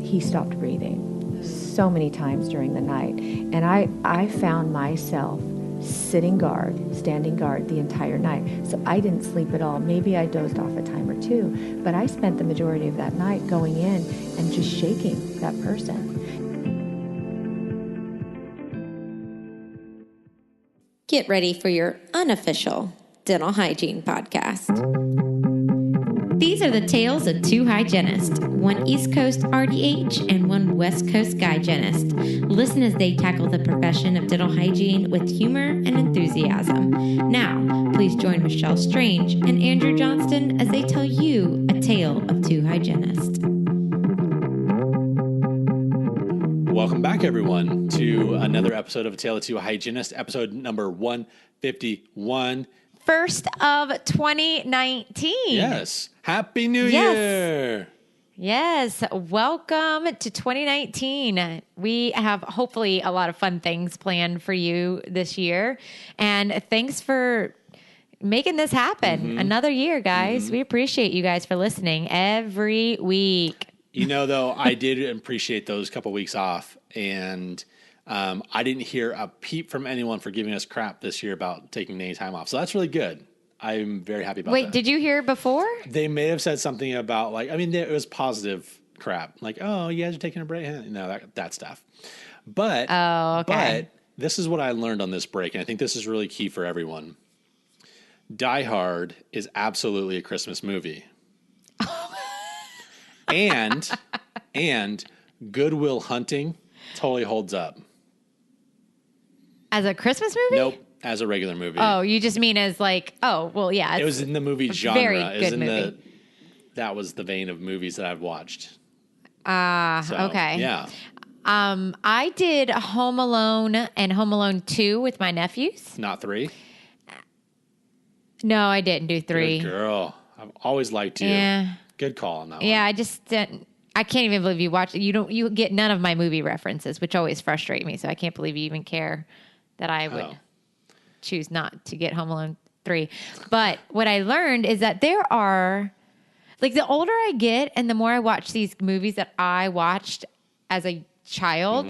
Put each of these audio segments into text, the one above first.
he stopped breathing so many times during the night. And I found myself standing guard the entire night. So I didn't sleep at all. Maybe I dozed off a time or two, but I spent the majority of that night going in and just shaking that person. Get ready for your unofficial dental hygiene podcast. These are the tales of two hygienists, one East Coast RDH and one West Coast hygienist. Listen as they tackle the profession of dental hygiene with humor and enthusiasm. Now, please join Michelle Strange and Andrew Johnston as they tell you a tale of two hygienists. Welcome back, everyone, to another episode of A Tale of Two Hygienists, episode number 151. First of 2019. Yes. Happy New Year. Yes. Welcome to 2019. We have hopefully a lot of fun things planned for you this year. And thanks for making this happen. Another year, guys. We appreciate you guys for listening every week. You know, though, I did appreciate those couple weeks off, and I didn't hear a peep from anyone for giving us crap this year about taking any time off. So that's really good. I'm very happy about that. Wait, did you hear before? They may have said something about, like, I mean, it was positive crap. Like, oh, you guys are taking a break? No, that stuff. But, but this is what I learned on this break, and I think this is really key for everyone. Die Hard is absolutely a Christmas movie. and Good Will Hunting totally holds up. As a Christmas movie? Nope, as a regular movie. Oh, you just mean as like, oh, well, yeah. It was in the movie genre. Very it was good movie. That was the vein of movies that I've watched. Okay. Yeah. I did Home Alone and Home Alone 2 with my nephews. Not 3? No, I didn't do 3. Good girl. I've always liked you. Yeah. Good call on that one. Yeah, I just didn't. I can't even believe you watch it. You get none of my movie references, which always frustrate me. So I can't believe you even care that I would choose not to get Home Alone 3. But what I learned is that there are, like, the older I get and the more I watch these movies that I watched as a child,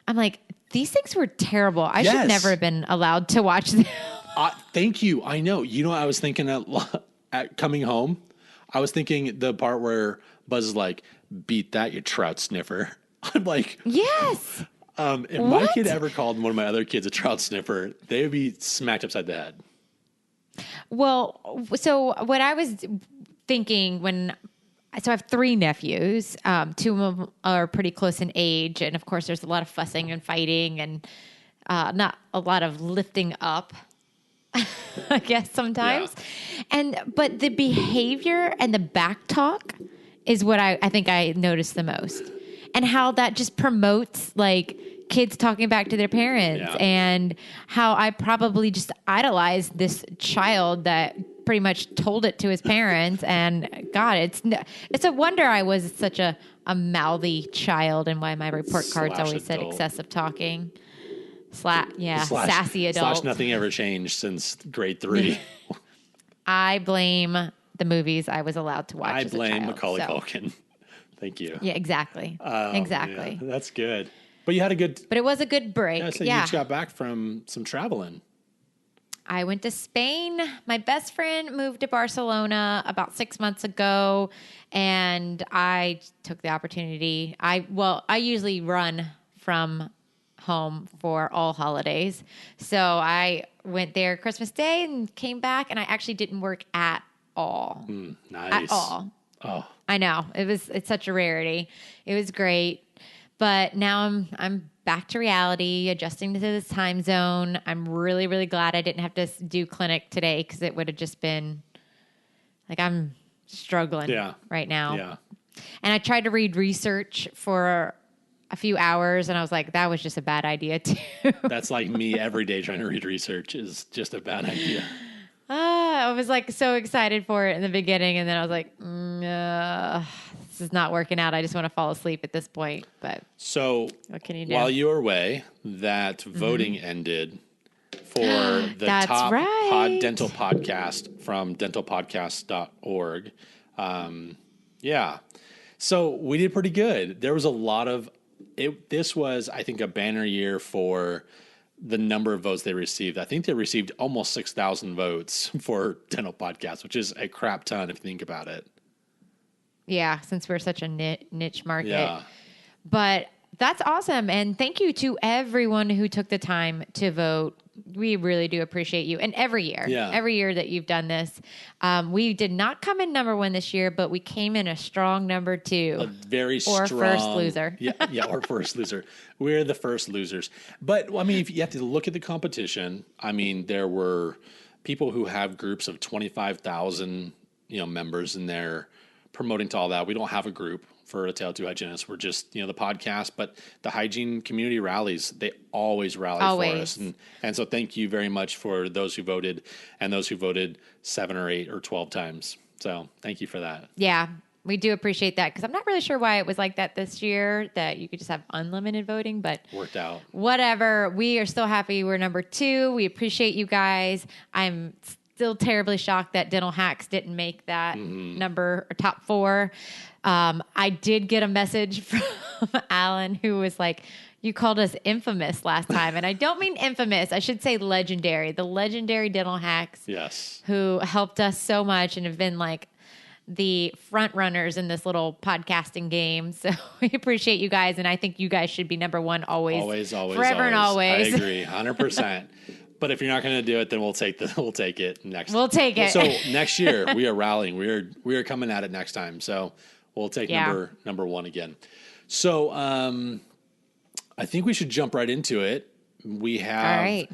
I'm like, these things were terrible. I should never have been allowed to watch them. Thank you. I know. You know, I was thinking at coming home, I was thinking the part where Buzz is like, beat that, you trout sniffer. I'm like, yes. If my kid ever called one of my other kids a trout sniffer, they would be smacked upside the head. Well, so what I was thinking so I have 3 nephews. 2 of them are pretty close in age. And of course, there's a lot of fussing and fighting and not a lot of lifting up, I guess sometimes. Yeah. But the behavior and the back talk is what I think I noticed the most. And how that just promotes, like, kids talking back to their parents, and how I probably just idolized this child that pretty much told it to his parents. And God, it's a wonder I was such a mouthy child, and why my report cards always said excessive talking. Sassy adult. / nothing ever changed since grade 3. I blame the movies I was allowed to watch. I as a blame child, Macaulay Culkin. Thank you. Yeah, exactly. Exactly. Yeah, that's good. But you had a good. But it was a good break. Yeah, so you just got back from some traveling. I went to Spain. My best friend moved to Barcelona about 6 months ago, and I took the opportunity. I usually run from home for all holidays. So I went there Christmas Day and came back, and I actually didn't work at all. Nice. At all. Oh. I know. It's such a rarity. It was great. But now I'm back to reality, adjusting to this time zone. I'm really, really glad I didn't have to do clinic today, because it would have just been like, I'm struggling right now. Yeah. And I tried to read research for a few hours, and I was like, that was just a bad idea too. That's like me every day trying to read research is just a bad idea. I was like so excited for it in the beginning, and then I was like, this is not working out. I just want to fall asleep at this point. But so what can you do? While you were away, that voting ended for the top dental podcast from dentalpodcast.org. So we did pretty good. There was a lot of it. This was, I think, a banner year for the number of votes they received. I think they received almost 6,000 votes for dental podcasts, which is a crap ton if you think about it. Yeah, since we're such a niche market. Yeah. But that's awesome. And thank you to everyone who took the time to vote. We really do appreciate you. And every year that you've done this, we did not come in number 1 this year, but we came in a strong number 2. A very strong. Or first loser. or first loser. We're the first losers. But, I mean, if you have to look at the competition, I mean, there were people who have groups of 25,000, members in there promoting to all that. We don't have a group for a Tale of Two Hygienists. We're just, the podcast, but the hygiene community rallies, they always rally for us. And so thank you very much for those who voted and those who voted 7 or 8 or 12 times. So thank you for that. Yeah, we do appreciate that because I'm not really sure why it was like that this year, that you could just have unlimited voting, but worked out. Whatever. We are still happy we're number 2. We appreciate you guys. I'm still terribly shocked that Dental Hacks didn't make that number or top 4. I did get a message from Alan who was like, you called us infamous last time. And I don't mean infamous. I should say legendary. The legendary Dental Hacks. Yes. Who helped us so much and have been like the front runners in this little podcasting game. So we appreciate you guys. And I think you guys should be number 1 always. Always. Forever and always. I agree. 100%. But if you're not going to do it, then we'll take it next. We'll take it. So next year we are rallying. We are coming at it next time. So we'll take number 1 again. So I think we should jump right into it. We have. All right.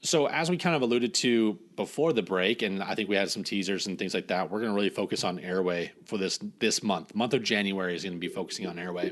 So as we kind of alluded to before the break, and I think we had some teasers and things like that, we're going to really focus on Airway for this month. Month of January is going to be focusing on Airway.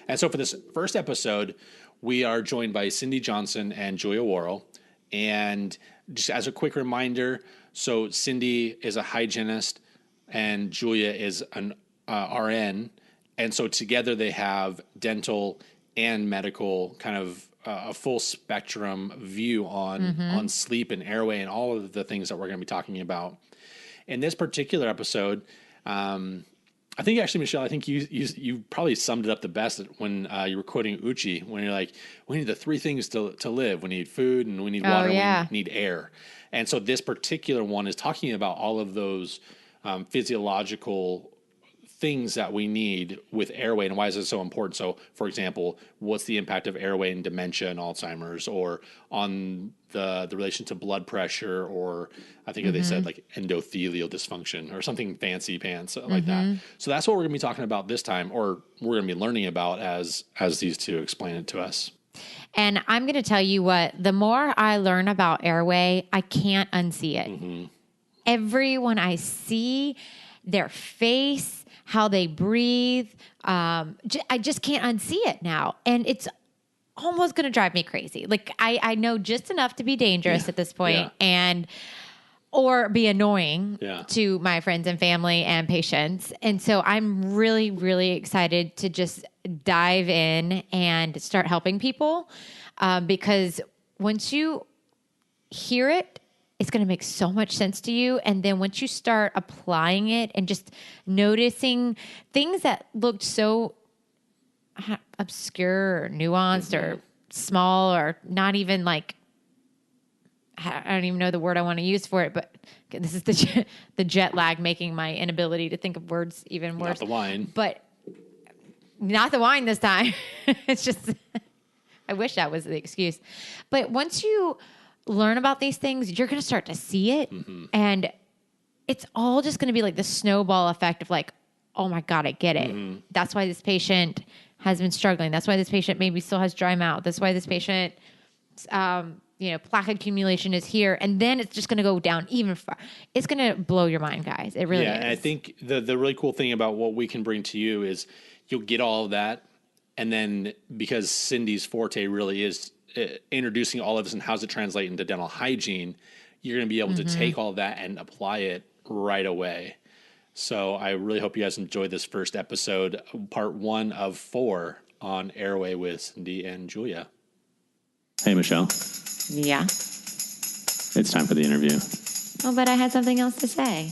And so for this first episode, we are joined by Cyndee Johnson and Julia.worrall. And just as a quick reminder, so Cyndee is a hygienist and Julia is an RN. And so together they have dental and medical kind of a full spectrum view on sleep and airway and all of the things that we're going to be talking about. In this particular episode, I think actually, Michelle, I think you probably summed it up the best when you were quoting Uchi, when you're like, we need the 3 things to live. We need food and we need water, we need air. And so this particular one is talking about all of those physiological things that we need with airway and why is it so important. So, for example, what's the impact of airway in dementia and Alzheimer's, or on the relation to blood pressure, or I think they said like endothelial dysfunction or something fancy pants like that. So that's what we're going to be talking about this time, or we're going to be learning about as these two explain it to us. And I'm going to tell you what, the more I learn about airway, I can't unsee it. Everyone I see, their face, how they breathe, I just can't unsee it now. And it's almost going to drive me crazy. Like I know just enough to be dangerous at this point or be annoying to my friends and family and patients. And so I'm really, really excited to just dive in and start helping people because once you hear it, it's going to make so much sense to you. And then once you start applying it and just noticing things that looked so obscure or nuanced or small or not even like, I don't even know the word I want to use for it, but this is the jet lag making my inability to think of words even worse. Not the wine. But not the wine this time. It's just, I wish that was the excuse. But once you learn about these things, you're going to start to see it. And it's all just going to be like the snowball effect of like, oh my God, I get it. That's why this patient has been struggling. That's why this patient maybe still has dry mouth. That's why this patient, plaque accumulation is here. And then it's just going to go down even far. It's going to blow your mind, guys. It really is. And I think the really cool thing about what we can bring to you is you'll get all of that. And then because Cyndee's forte really is introducing all of this and how does it translate into dental hygiene, you're going to be able to take all of that and apply it right away. So I really hope you guys enjoyed this first episode, part 1 of 4 on Airway with Cyndee and Julia. Hey, Michelle. Yeah. It's time for the interview. Oh, but I had something else to say.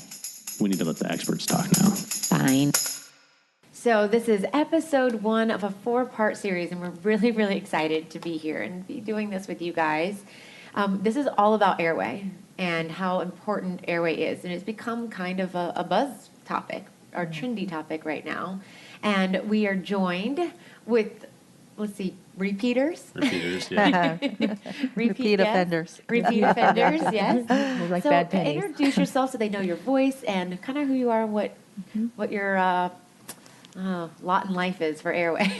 We need to let the experts talk now. Fine. So this is episode 1 of a 4-part series, and we're really, really excited to be here and be doing this with you guys. This is all about Airway and how important Airway is, and it's become kind of a buzz topic, or trendy topic right now. And we are joined with, let's see, repeaters. Repeaters, yeah. Repeat offenders. Repeat offenders, yes. We're like So bad pennies. introduce yourself so they know your voice and kind of who you are and what your lot in life is for Airway.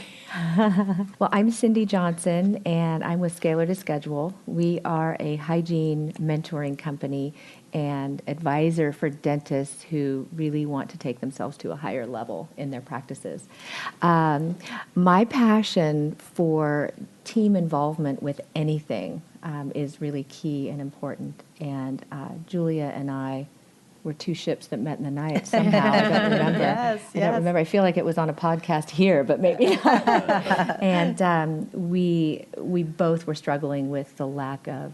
Well, I'm Cyndee Johnson, and I'm with Scalar to Schedule. We are a hygiene mentoring company and advisor for dentists who really want to take themselves to a higher level in their practices. My passion for team involvement with anything is really key and important. And Julia and I were two ships that met in the night somehow. I don't remember. Yes, I don't remember. I feel like it was on a podcast here, but maybe not. And we both were struggling with the lack of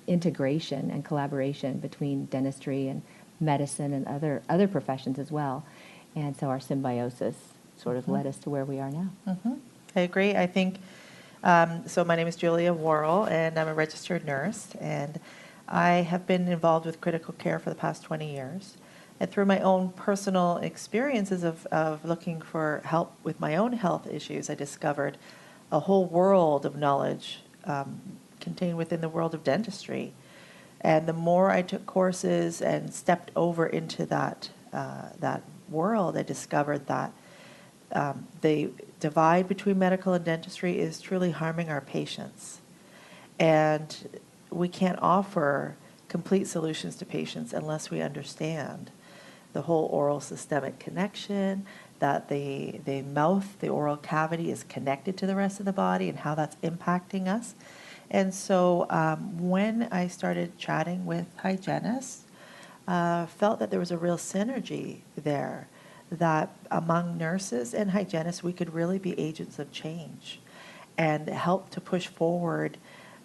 integration and collaboration between dentistry and medicine and other professions as well. And so our symbiosis sort of led us to where we are now. I agree. I think, so my name is Julia.worrall, and I'm a registered nurse, and I have been involved with critical care for the past 20 years. And through my own personal experiences of looking for help with my own health issues, I discovered a whole world of knowledge contained within the world of dentistry. And the more I took courses and stepped over into that world, I discovered that the divide between medical and dentistry is truly harming our patients. And we can't offer complete solutions to patients unless we understand the whole oral systemic connection, that the mouth, the oral cavity is connected to the rest of the body and how that's impacting us. And so when I started chatting with hygienists, felt that there was a real synergy there, that among nurses and hygienists, we could really be agents of change and help to push forward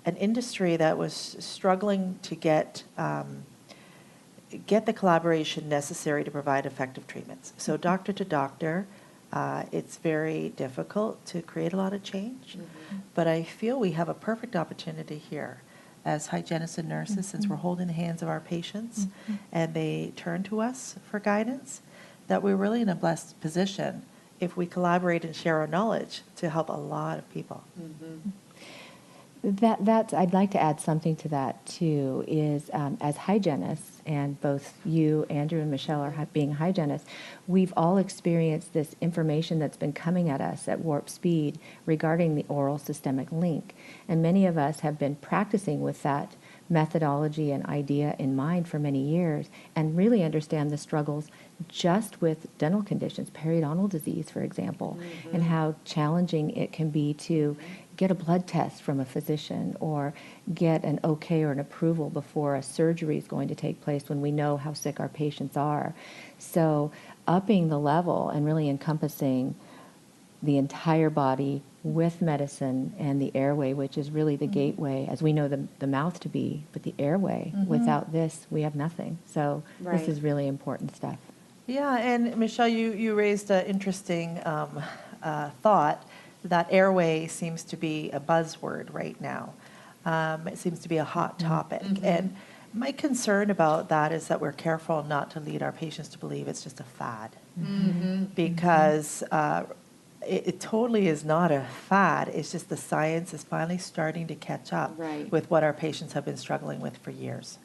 an industry that was struggling to get the collaboration necessary to provide effective treatments. So doctor to doctor, it's very difficult to create a lot of change, but I feel we have a perfect opportunity here as hygienists and nurses, since we're holding the hands of our patients and they turn to us for guidance, that we're really in a blessed position if we collaborate and share our knowledge to help a lot of people. That's, I'd like to add something to that too, is as hygienists, and both you, Andrew, and Michelle are being hygienists, we've all experienced this information that's been coming at us at warp speed regarding the oral systemic link. And many of us have been practicing with that methodology and idea in mind for many years and really understand the struggles just with dental conditions, periodontal disease, for example, and how challenging it can be to get a blood test from a physician or get an okay or an approval before a surgery is going to take place when we know how sick our patients are. So upping the level and really encompassing the entire body with medicine and the airway, which is really the gateway, as we know the mouth to be, but the airway, without this, we have nothing. So this is really important stuff. Yeah, and Michelle, you raised an interesting thought that airway seems to be a buzzword right now. It seems to be a hot topic. And my concern about that is that we're careful not to lead our patients to believe it's just a fad. Because it totally is not a fad. It's just the science is finally starting to catch up with what our patients have been struggling with for years.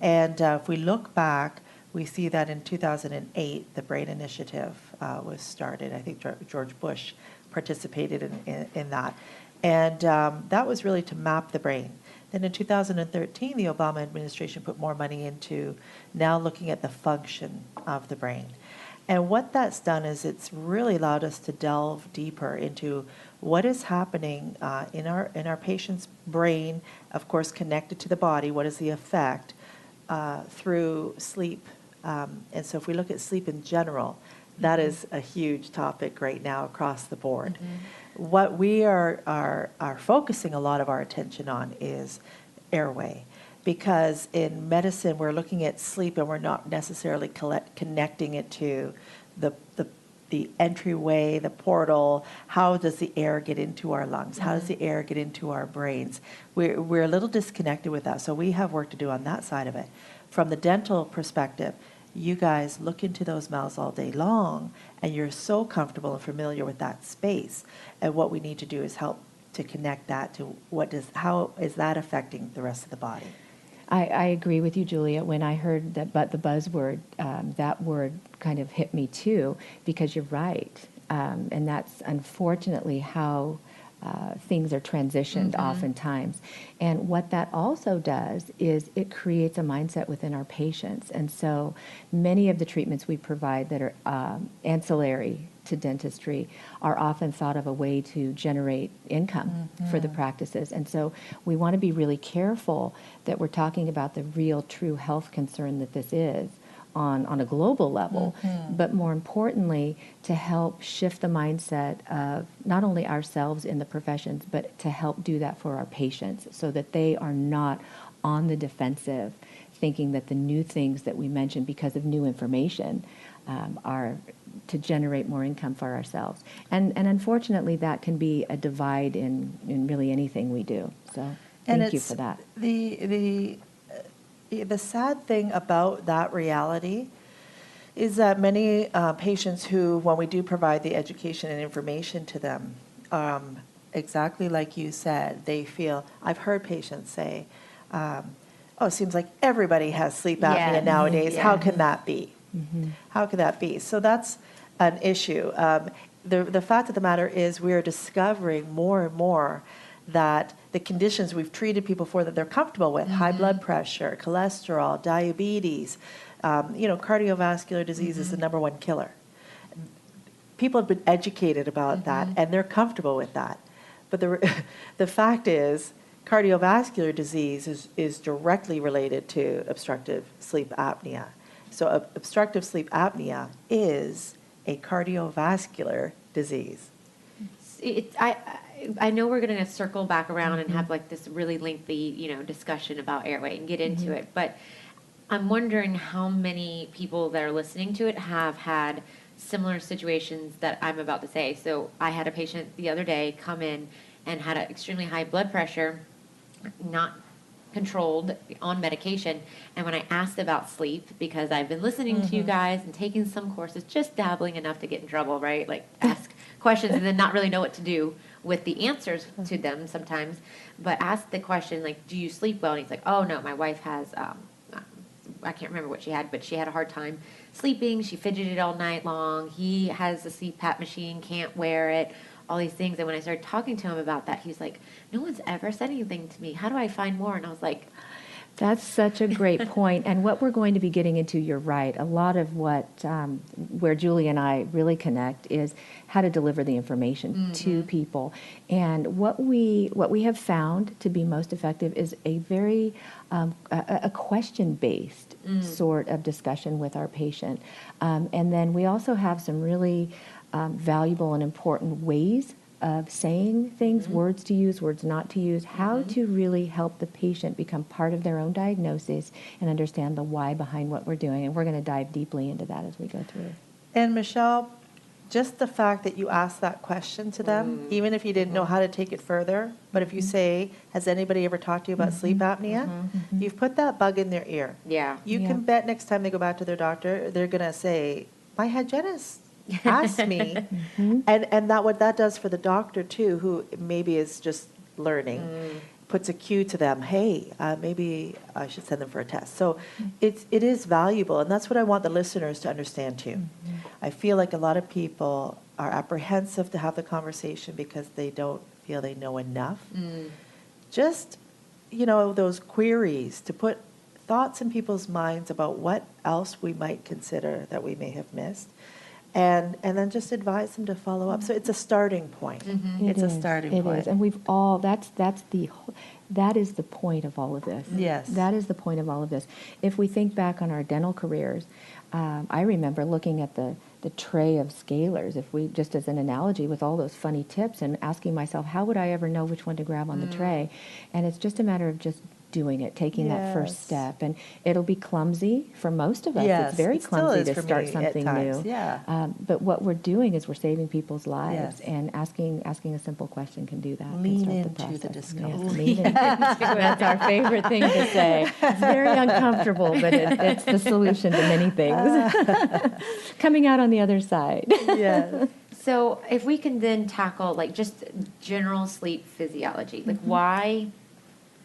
And if we look back, we see that in 2008, the BRAIN Initiative was started. I think George Bush participated in that. And that was really to map the brain. Then in 2013, the Obama administration put more money into now looking at the function of the brain. And what that's done is it's really allowed us to delve deeper into what is happening in our patient's brain, of course connected to the body, what is the effect through sleep. And so if we look at sleep in general, that is a huge topic right now across the board. What we are focusing a lot of our attention on is airway, because in medicine we're looking at sleep and we're not necessarily connecting it to the the entryway, the portal. How does the air get into our lungs? How does the air get into our brains? We're a little disconnected with that, so we have work to do on that side of it. From the dental perspective, you guys look into those mouths all day long, and you're so comfortable and familiar with that space. And what we need to do is help to connect that to how is that affecting the rest of the body? I agree with you, Julia. When I heard the buzzword, that word kind of hit me too, because you're right. And that's unfortunately how things are transitioned oftentimes. And what that also does is it creates a mindset within our patients. And so many of the treatments we provide that are ancillary to dentistry are often thought of a way to generate income for the practices. And so we want to be really careful that we're talking about the real true health concern that this is on a global level, but more importantly, to help shift the mindset of not only ourselves in the professions, but to help do that for our patients so that they are not on the defensive, thinking that the new things that we mentioned because of new information are to generate more income for ourselves. And unfortunately, that can be a divide in really anything we do. So thank you for that. The sad thing about that reality is that many patients who, when we do provide the education and information to them, exactly like you said, they feel, I've heard patients say, it seems like everybody has sleep apnea nowadays. Yeah. How can that be? How can that be? So that's an issue. The fact of the matter is we're discovering more and more that the conditions we've treated people for that they're comfortable with, high blood pressure, cholesterol, diabetes, cardiovascular disease is the number one killer. People have been educated about that, and they're comfortable with that. But the fact is, cardiovascular disease is directly related to obstructive sleep apnea. So obstructive sleep apnea is a cardiovascular disease. I know we're going to circle back around and have like this really lengthy, discussion about Airway and get into it, but I'm wondering how many people that are listening to it have had similar situations that I'm about to say. So I had a patient the other day come in and had an extremely high blood pressure, not controlled, on medication, and when I asked about sleep, because I've been listening to you guys and taking some courses, just dabbling enough to get in trouble, right? Like ask questions and then not really know what to do with the answers to them sometimes, but ask the question like, do you sleep well? And he's like, oh no, my wife has I can't remember what she had, but she had a hard time sleeping. She fidgeted all night long. He has a CPAP machine, can't wear it, all these things. And when I started talking to him about that, he was like, no one's ever said anything to me. How do I find more? And I was like, that's such a great point. And what we're going to be getting into, you're right. A lot of where Julie and I really connect is how to deliver the information to people. And what we have found to be most effective is a very a question-based sort of discussion with our patient. And then we also have some really valuable and important ways of saying things, words to use, words not to use, how to really help the patient become part of their own diagnosis and understand the why behind what we're doing. And we're going to dive deeply into that as we go through. And Michelle, just the fact that you asked that question to them, even if you didn't know how to take it further, but if you say, has anybody ever talked to you about sleep apnea? You've put that bug in their ear. Yeah. You can bet next time they go back to their doctor, they're going to say, my hygienist asked me. And what that does for the doctor too, who maybe is just learning, puts a cue to them, hey, maybe I should send them for a test. So it is valuable, and that's what I want the listeners to understand too. I feel like a lot of people are apprehensive to have the conversation because they don't feel they know enough. Just, those queries, to put thoughts in people's minds about what else we might consider that we may have missed. And then just advise them to follow up. So it's a starting point. It's a starting point. It is, and we've all that is the point of all of this. Yes, that is the point of all of this. If we think back on our dental careers, I remember looking at the tray of scalers. If we just as an analogy with all those funny tips, and asking myself, how would I ever know which one to grab on the tray? And it's just a matter of just doing it, taking that first Yes. step. And it'll be clumsy for most of us. Yes, It's very it still clumsy is to for start me at something times, new. yeah. But what we're doing is we're saving people's lives. Yes. And asking a simple question can do that. can Lean start into the process. discomfort. Yes, lean into it. That's our favorite thing to say. It's very uncomfortable, but it's the solution to many things. Coming out on the other side. Yes. So if we can then tackle like just general sleep physiology, like why?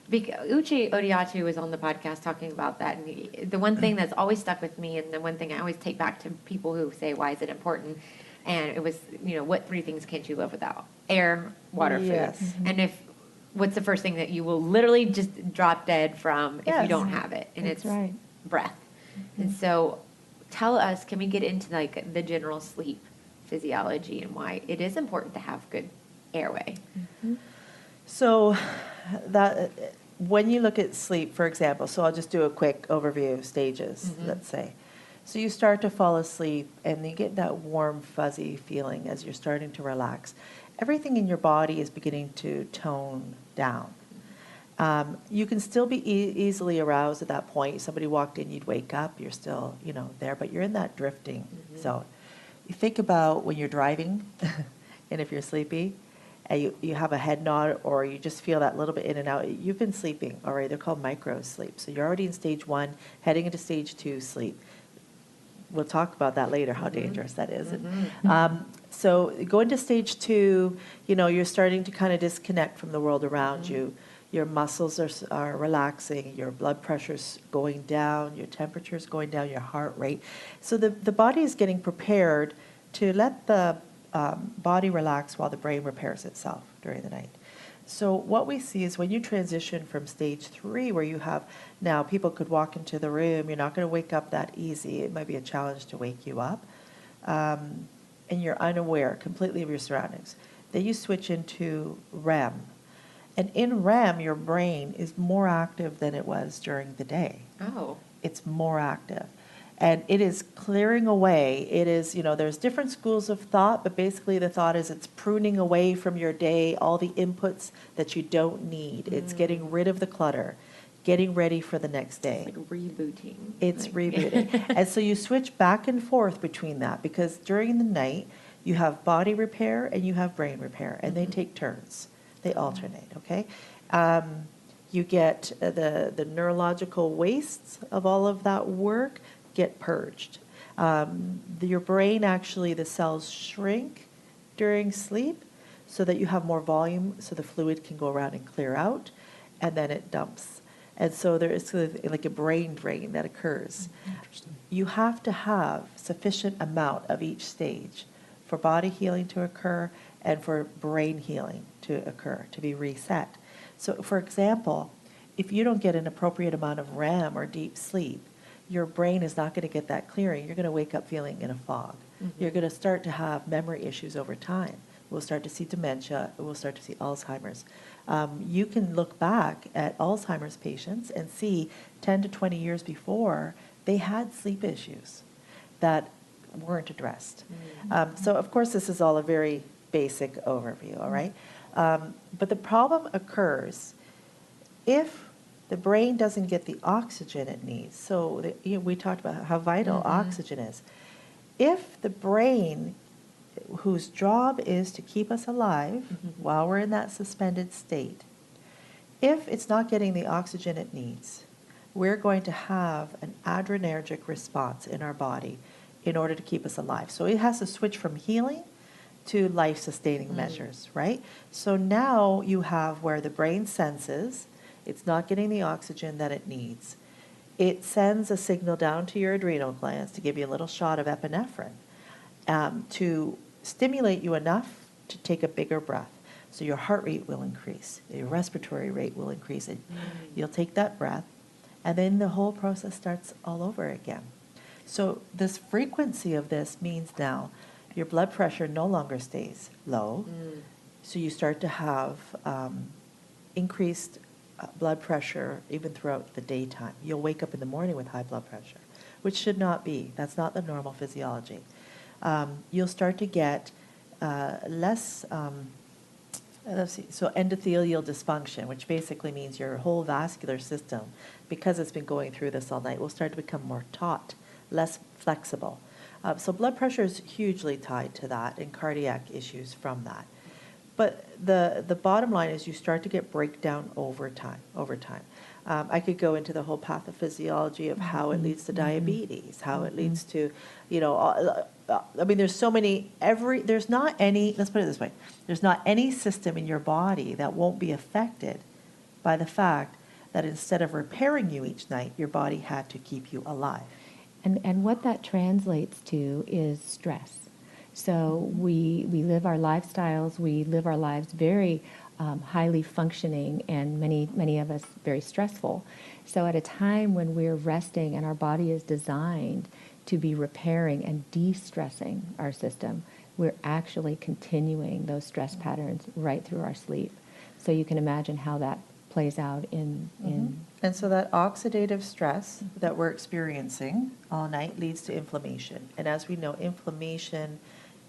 Because Uche Odiatu was on the podcast talking about that, and the one thing that's always stuck with me, and the one thing I always take back to people who say, "Why is it important?" And it was, what 3 things can't you live without? Air, water, Yes. food. And what's the first thing that you will literally just drop dead from if you Yes. don't have it? And That's it's right. breath. And so, tell us, can we get into like the general sleep physiology and why it is important to have good airway? So that when you look at sleep, for example, so I'll just do a quick overview of stages, let's say. So you start to fall asleep and you get that warm, fuzzy feeling as you're starting to relax. Everything in your body is beginning to tone down. You can still be easily aroused at that point. Somebody walked in, you'd wake up, you're still, there, but you're in that drifting zone. You think about when you're driving and if you're sleepy, and you have a head nod or you just feel that little bit in and out, you've been sleeping already. They're called micro sleep. So you're already in stage 1, heading into stage 2 sleep. We'll talk about that later, how dangerous that is. So going to stage 2, you're starting to kind of disconnect from the world around you. Your muscles are relaxing, your blood pressure's going down, your temperature's going down, your heart rate. So the body is getting prepared to let the body relax while the brain repairs itself during the night. So what we see is when you transition from stage 3, where you have now people could walk into the room, you're not going to wake up that easy. It might be a challenge to wake you up. And you're unaware completely of your surroundings. Then you switch into REM. And in REM, your brain is more active than it was during the day. Oh. It's more active. And it is clearing away. It is, there's different schools of thought, but basically the thought is it's pruning away from your day all the inputs that you don't need. It's getting rid of the clutter, getting ready for the next day. It's like rebooting. It's rebooting. And so you switch back and forth between that because during the night you have body repair and you have brain repair, and they take turns. They alternate, okay? You get the neurological wastes of all of that work get purged. Your brain actually, the cells shrink during sleep so that you have more volume so the fluid can go around and clear out, and then it dumps. And so there is like a brain drain that occurs. You have to have sufficient amount of each stage for body healing to occur and for brain healing to occur, to be reset. So for example, if you don't get an appropriate amount of REM or deep sleep, your brain is not going to get that clearing. You're going to wake up feeling in a fog. You're going to start to have memory issues over time. We'll start to see dementia. We'll start to see Alzheimer's. You can look back at Alzheimer's patients and see 10 to 20 years before, they had sleep issues that weren't addressed. So of course, this is all a very basic overview, all right? But the problem occurs if the brain doesn't get the oxygen it needs. So we talked about how vital oxygen is. If the brain, whose job is to keep us alive while we're in that suspended state, if it's not getting the oxygen it needs, we're going to have an adrenergic response in our body in order to keep us alive. So it has to switch from healing to life-sustaining measures, right? So now you have where the brain senses it's not getting the oxygen that it needs. It sends a signal down to your adrenal glands to give you a little shot of epinephrine to stimulate you enough to take a bigger breath. So your heart rate will increase, your respiratory rate will increase, and you'll take that breath, and then the whole process starts all over again. So this frequency of this means now your blood pressure no longer stays low, so you start to have increased blood pressure even throughout the daytime. You'll wake up in the morning with high blood pressure, which should not be. That's not the normal physiology. You'll start to get less Let's see. So endothelial dysfunction, which basically means your whole vascular system, because it's been going through this all night, will start to become more taut, less flexible. So blood pressure is hugely tied to that, and cardiac issues from that. But the bottom line is you start to get breakdown over time. I could go into the whole pathophysiology of how it leads to diabetes, how it leads to, I mean, there's so many, there's not any, let's put it this way, there's not any system in your body that won't be affected by the fact that instead of repairing you each night, your body had to keep you alive. And what that translates to is stress. So we live our lifestyles, we live our lives very highly functioning, and many of us very stressful. So at a time when we're resting and our body is designed to be repairing and de-stressing our system, we're actually continuing those stress patterns right through our sleep. So you can imagine how that plays out in And so that oxidative stress that we're experiencing all night leads to inflammation. And as we know, inflammation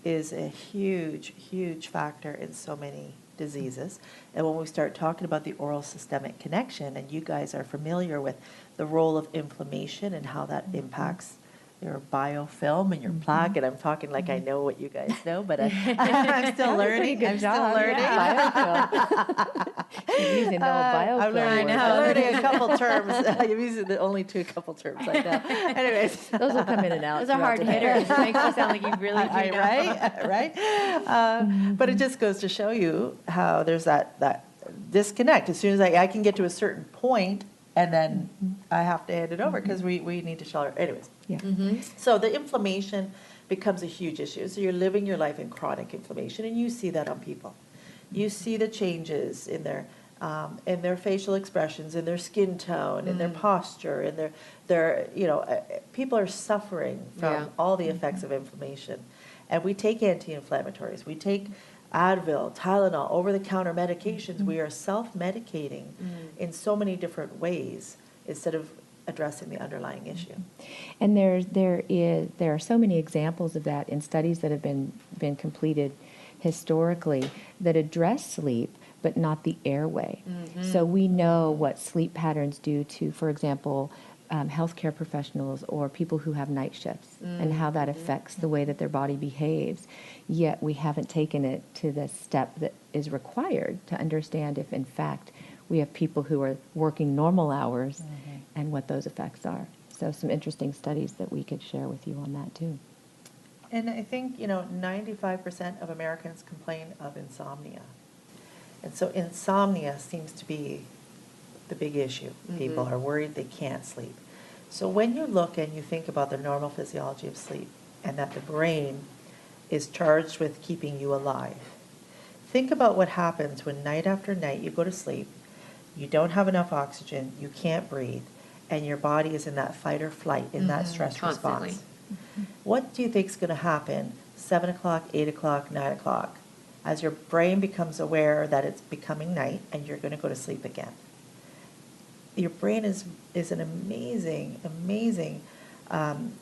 is a huge, huge factor in so many diseases. And when we start talking about the oral systemic connection, and you guys are familiar with the role of inflammation and how that impacts your biofilm and your plaque, and I'm talking like I know what you guys know, but I'm still learning. I'm still learning. You're using the whole biofilm. I'm learning a couple terms. I'm using only a couple terms I know. Anyways, those will come in and out. Those are hard hitters. It makes you sound like you really do know. Right. But it just goes to show you how there's that disconnect. As soon as I can get to a certain point, and then I have to hand it over because we need to shelter. Anyways. Yeah. So the inflammation becomes a huge issue. So you're living your life in chronic inflammation, and you see that on people. You see the changes in their facial expressions, in their skin tone, in their posture, in their people are suffering from all the effects of inflammation. And we take anti-inflammatories. We take Advil, Tylenol, over-the-counter medications. We are self-medicating in so many different ways instead of addressing the underlying issue. And there are so many examples of that in studies that have been completed historically that address sleep, but not the airway. So we know what sleep patterns do to, for example, healthcare professionals or people who have night shifts and how that affects the way that their body behaves. Yet we haven't taken it to the step that is required to understand if, in fact, we have people who are working normal hours and what those effects are. So some interesting studies that we could share with you on that too. And I think, 95% of Americans complain of insomnia. And so insomnia seems to be the big issue. People are worried they can't sleep. So when you look and you think about the normal physiology of sleep and that the brain is charged with keeping you alive, think about what happens when night after night you go to sleep, you don't have enough oxygen, you can't breathe, and your body is in that fight or flight, in that stress Constantly. response. What do you think is going to happen 7 o'clock, 8 o'clock, 9 o'clock, as your brain becomes aware that it's becoming night and you're going to go to sleep again? Your brain is an amazing, amazing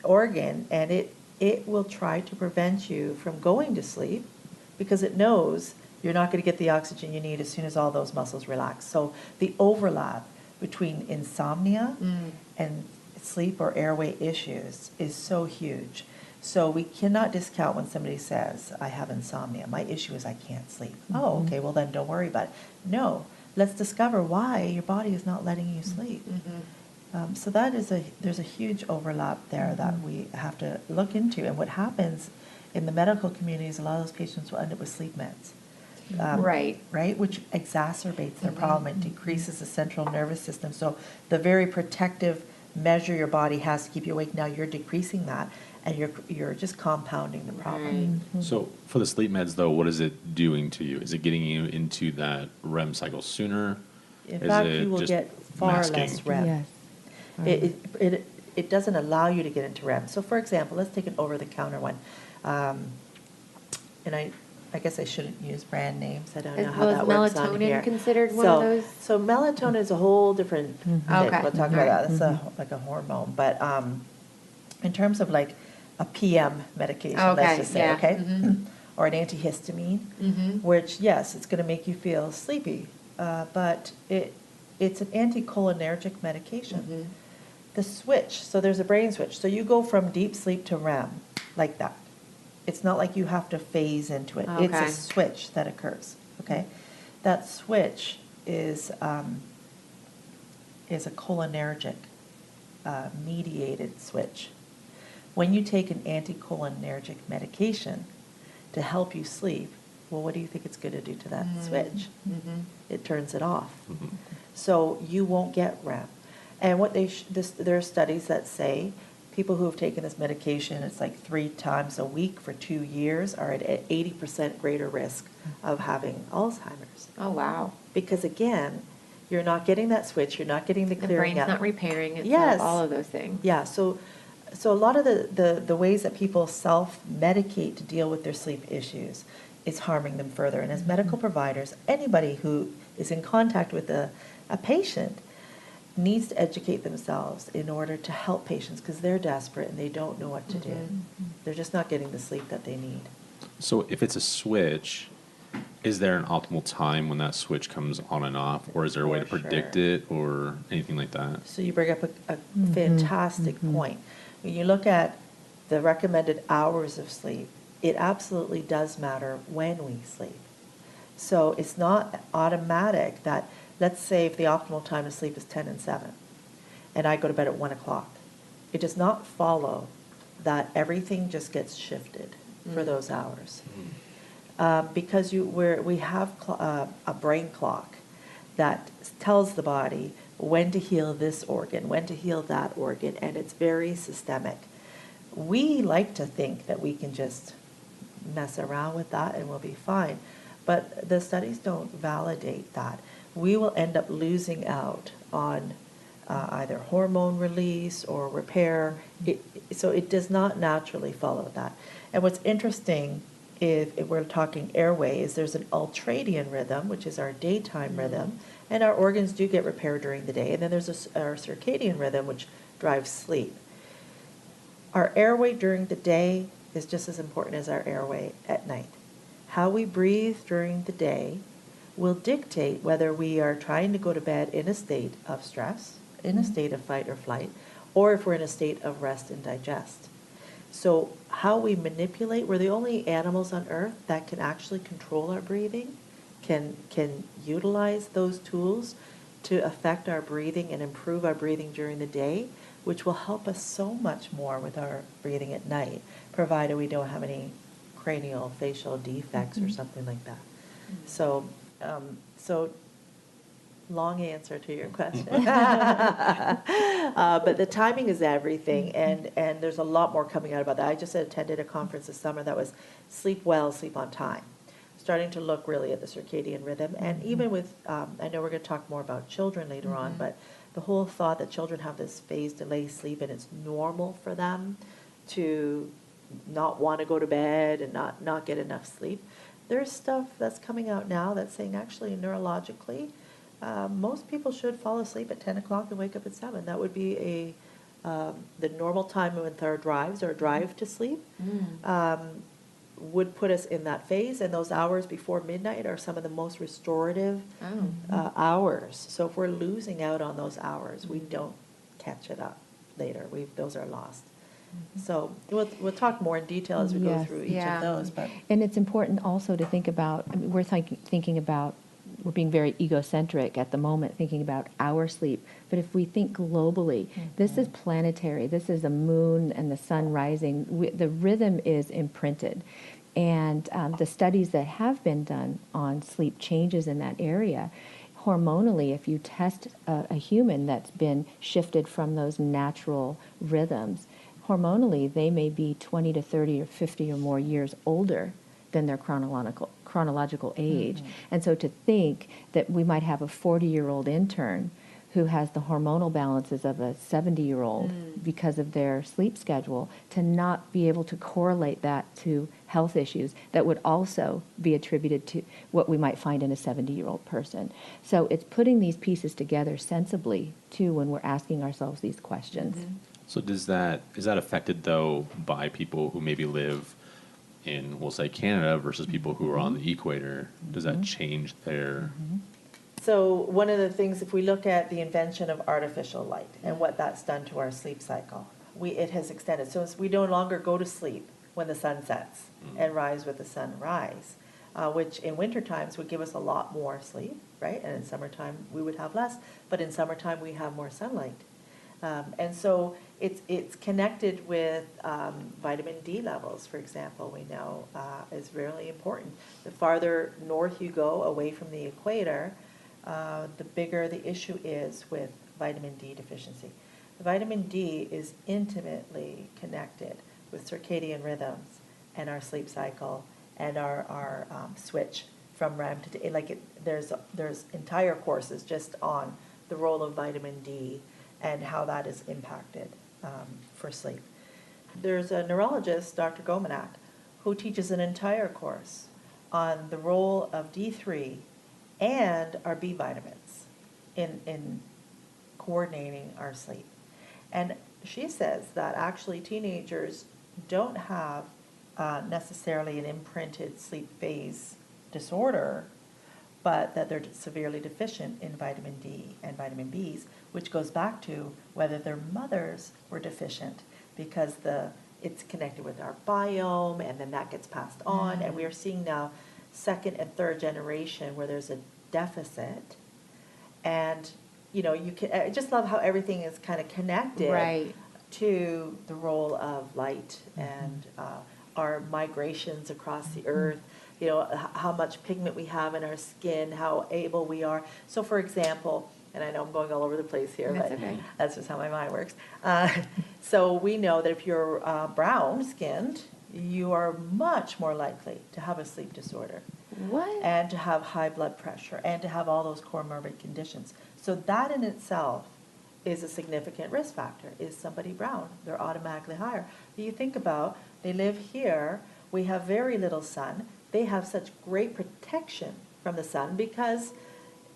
organ, and it will try to prevent you from going to sleep because it knows you're not going to get the oxygen you need as soon as all those muscles relax. So the overlap between insomnia and sleep or airway issues is so huge. So we cannot discount when somebody says, I have insomnia. My issue is I can't sleep. Oh, okay, well then don't worry about it. No, let's discover why your body is not letting you sleep. So there's a huge overlap there that we have to look into. And what happens in the medical community is a lot of those patients will end up with sleep meds. Right, which exacerbates their problem. It decreases the central nervous system. So the very protective measure your body has to keep you awake, now you're decreasing that, and you're just compounding the problem. So for the sleep meds, though, what is it doing to you? Is it getting you into that REM cycle sooner? In fact, you will get far less REM. Yes. It doesn't allow you to get into REM. So for example, let's take an over-the-counter one. And I guess I shouldn't use brand names. I don't know how that works on here. Melatonin considered one of those? So melatonin is a whole different thing. Okay. We'll talk about that. It's like a hormone. But in terms of like a PM medication, let's just say, okay? or an antihistamine, which, yes, it's going to make you feel sleepy, but it's an anticholinergic medication. The switch, so there's a brain switch. So you go from deep sleep to REM like that. It's not like you have to phase into it. Okay. It's a switch that occurs, okay? That switch is a cholinergic mediated switch. When you take an anticholinergic medication to help you sleep, well, what do you think it's going to do to that switch? It turns it off. So you won't get REM. And what there are studies that say people who have taken this medication, it's like 3 times a week for 2 years, are at 80% greater risk of having Alzheimer's. Oh, wow. Because again, you're not getting that switch, you're not getting the The clearing brain's out. not repairing itself, Yes. all of those things. Yeah, so a lot of the ways that people self-medicate to deal with their sleep issues is harming them further. And as medical providers, anybody who is in contact with a patient needs to educate themselves in order to help patients, because they're desperate and they don't know what to do. They're just not getting the sleep that they need. So if it's a switch, is there an optimal time when that switch comes on and off, or is there a way to For predict sure. it or anything like that? So you bring up a fantastic point. When you look at the recommended hours of sleep, it absolutely does matter when we sleep. So it's not automatic that, let's say if the optimal time to sleep is 10 and 7, and I go to bed at 1 o'clock, it does not follow that everything just gets shifted for those hours. Because we have a brain clock that tells the body when to heal this organ, when to heal that organ, and it's very systemic. We like to think that we can just mess around with that and we'll be fine, but the studies don't validate that. We will end up losing out on either hormone release or repair. So it does not naturally follow that. And what's interesting, if we're talking airway, is there's an ultradian rhythm, which is our daytime rhythm, and our organs do get repaired during the day. And then there's our circadian rhythm, which drives sleep. Our airway during the day is just as important as our airway at night. How we breathe during the day will dictate whether we are trying to go to bed in a state of stress, in a state of fight or flight, or if we're in a state of rest and digest. So how we manipulate, we're the only animals on earth that can actually control our breathing, can utilize those tools to affect our breathing and improve our breathing during the day, which will help us so much more with our breathing at night, provided we don't have any cranial facial defects or something like that. So long answer to your question. But the timing is everything, and there's a lot more coming out about that. I just attended a conference this summer that was Sleep Well, Sleep on Time, starting to look really at the circadian rhythm. And even with, I know we're going to talk more about children later on, but the whole thought that children have this phase delay sleep and it's normal for them to not want to go to bed and not get enough sleep. There's stuff that's coming out now that's saying actually neurologically, most people should fall asleep at 10 o'clock and wake up at 7. That would be the normal time with our drive to sleep, would put us in that phase. And those hours before midnight are some of the most restorative hours. So if we're losing out on those hours, we don't catch it up later. Those are lost. So we'll talk more in detail as we go through each of those. But And it's important also to think about, I mean, we're thinking about, we're being very egocentric at the moment, thinking about our sleep. But if we think globally, this is planetary. This is the moon and the sun rising. The rhythm is imprinted. And the studies that have been done on sleep changes in that area, hormonally, if you test a human that's been shifted from those natural rhythms, hormonally, they may be 20 to 30 or 50 or more years older than their chronological age. And so to think that we might have a 40-year-old intern who has the hormonal balances of a 70-year-old because of their sleep schedule, to not be able to correlate that to health issues that would also be attributed to what we might find in a 70-year-old person. So it's putting these pieces together sensibly, too, when we're asking ourselves these questions. So is that affected, though, by people who maybe live in, we'll say, Canada versus people who are on the equator? Does that change their... So one of the things, if we look at the invention of artificial light and what that's done to our sleep cycle, it has extended. So we no longer go to sleep when the sun sets and rise with the sunrise, which in winter times would give us a lot more sleep, right? And in summertime we would have less, but in summertime we have more sunlight. And so it's connected with vitamin D levels, for example, we know is really important. The farther north you go away from the equator, the bigger the issue is with vitamin D deficiency. Vitamin D is intimately connected with circadian rhythms and our sleep cycle and our switch from REM to day. There's entire courses just on the role of vitamin D and how that is impacted for sleep. There's a neurologist, Dr. Gomanak, who teaches an entire course on the role of D3 and our B vitamins in coordinating our sleep. And she says that actually teenagers don't have necessarily an imprinted sleep phase disorder, but that they're severely deficient in vitamin D and vitamin Bs, which goes back to whether their mothers were deficient, because it's connected with our biome, and then that gets passed on, and we are seeing now second and third generation where there's a deficit. And I just love how everything is kind of connected to the role of light and our migrations across the earth, how much pigment we have in our skin, how able we are. So for example, and I know I'm going all over the place here, but that's just how my mind works. So we know that if you're brown-skinned, you are much more likely to have a sleep disorder. What? And to have high blood pressure and to have all those comorbid conditions. So that in itself is a significant risk factor. Is somebody brown? They're automatically higher. You think about, they live here, we have very little sun, they have such great protection from the sun because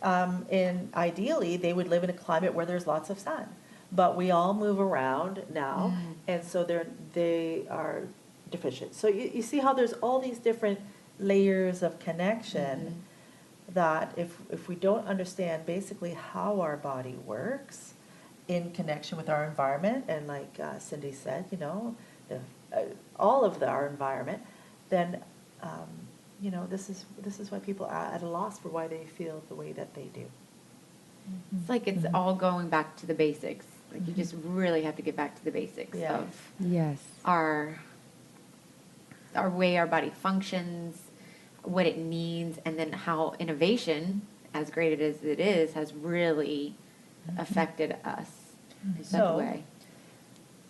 ideally they would live in a climate where there's lots of sun. But we all move around now, and so they are deficient. So you see how there's all these different layers of connection that if we don't understand basically how our body works in connection with our environment, and like Cyndee said, all of our environment, then this is why people are at a loss for why they feel the way that they do. It's like it's all going back to the basics. Like you just really have to get back to the basics of our way our body functions, what it needs, and then how innovation, as great as it is, has really affected us in such a way.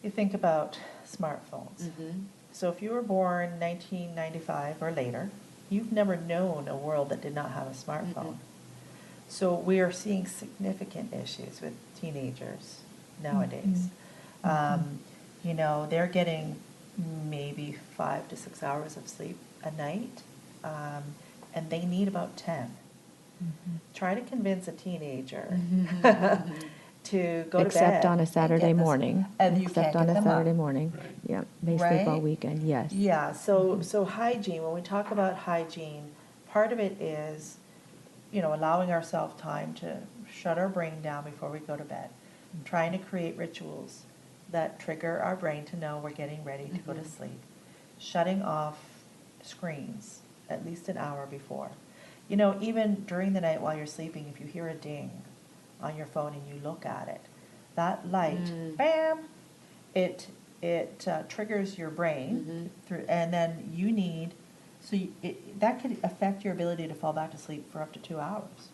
You think about smartphones. So if you were born 1995 or later, you've never known a world that did not have a smartphone. So we are seeing significant issues with teenagers nowadays. They're getting maybe 5 to 6 hours of sleep a night, and they need about 10. Try to convince a teenager to go to bed. Except on a Saturday morning. And you Except can't on get a them Saturday up. morning. Yeah, they sleep all weekend, yes. Yeah, so hygiene, when we talk about hygiene, part of it is, allowing ourselves time to shut our brain down before we go to bed. Trying to create rituals that trigger our brain to know we're getting ready to go to sleep. Shutting off screens at least an hour before. Even during the night while you're sleeping, if you hear a ding on your phone and you look at it, that light, bam, it triggers your brain, and then you need, that could affect your ability to fall back to sleep for up to 2 hours.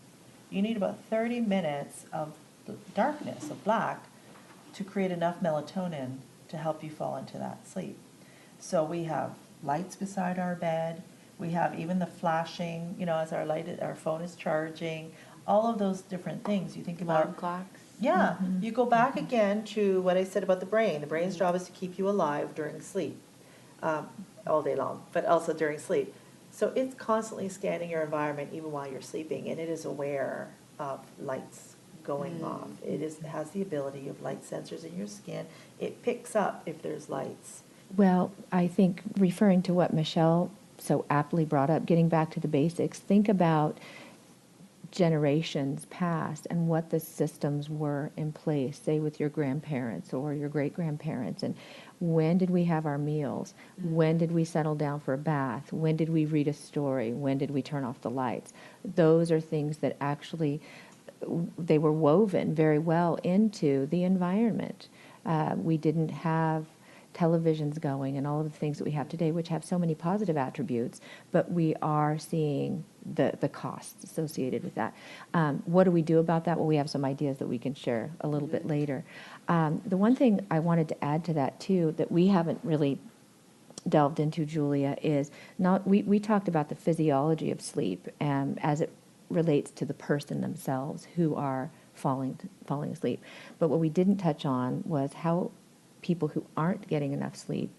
You need about 30 minutes of darkness, of black, to create enough melatonin to help you fall into that sleep. So we have lights beside our bed. We have even the flashing, as our phone is charging. All of those different things. You think about alarm clocks. Yeah, you go back again to what I said about the brain. The brain's job is to keep you alive during sleep, all day long, but also during sleep. So it's constantly scanning your environment even while you're sleeping, and it is aware of lights going off. It has the ability of light sensors in your skin. It picks up if there's lights. Well, I think referring to what Michelle so aptly brought up, getting back to the basics, think about generations past and what the systems were in place, say with your grandparents or your great-grandparents, and when did we have our meals? When did we settle down for a bath? When did we read a story? When did we turn off the lights? Those are things that actually, they were woven very well into the environment. We didn't have televisions going and all of the things that we have today, which have so many positive attributes, but we are seeing the costs associated with that. What do we do about that? Well, we have some ideas that we can share a little bit later. The one thing I wanted to add to that too, that we haven't really delved into, Julia, is we talked about the physiology of sleep as it relates to the person themselves who are falling asleep. But what we didn't touch on was how people who aren't getting enough sleep,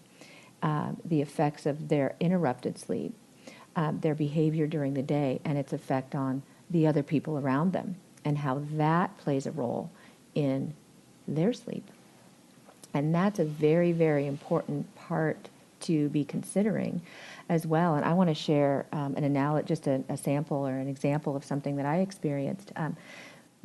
the effects of their interrupted sleep, their behavior during the day, and its effect on the other people around them, and how that plays a role in their sleep. And that's a very, very important part to be considering as well. And I want to share an analogy, just a sample or an example of something that I experienced.